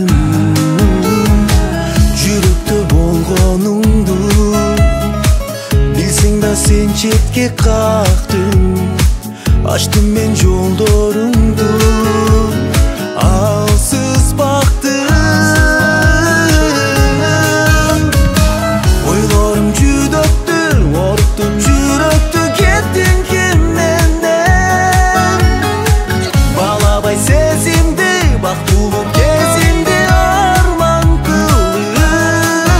бактым жүрөктө болгонуңду билсең да сен четке кактың ачтым мен жолдоруңду алсыз бактым ойлорум жүдөктү оруктуп жүрөктү кеттиң ким менден балабай сезимди бактылуу кезимди арман кылып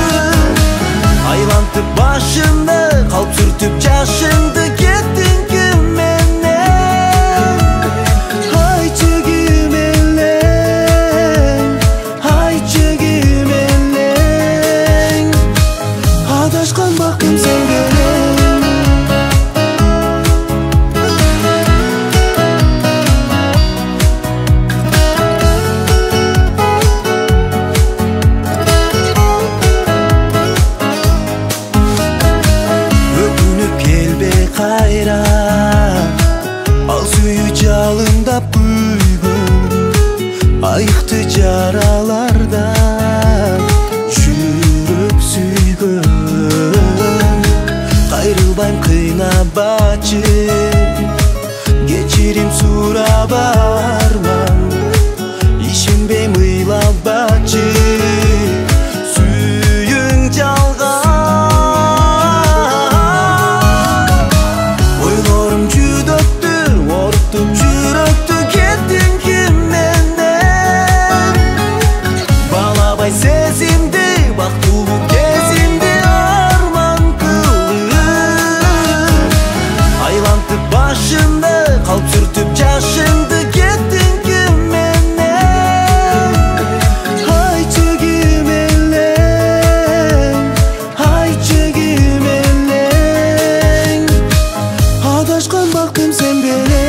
айлантып башымды калп сүртүп жашыңды кеттиң ким менден айтчы ким элең айтчы ким элең адашкан бактым сен белең кайра ал сүйүү жалындап күйгөн айыкты жараларда жүрөк сүйгөн кайрылбайм кыйнабачы кечирим сурап арман ишенбейм ыйлабачы сүйүң жалган жүрөктү кеттиң ким менден балабай сезимди бактылуу кезимди арман кылып айлантып башымды калп сүртүп жашыңды кеттиң ким менден айтчы ким элең айтчы ким элең адашкан бактым сен белең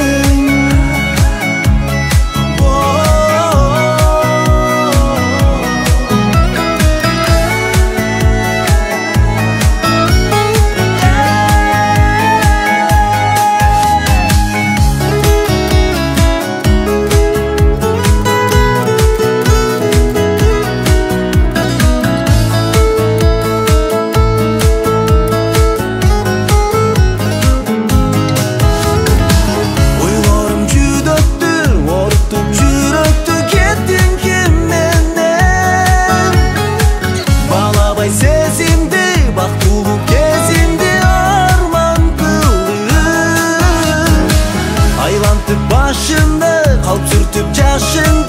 сезимди бактылуу кезимди арман кылып айлантып башымды калп сүртүп жашың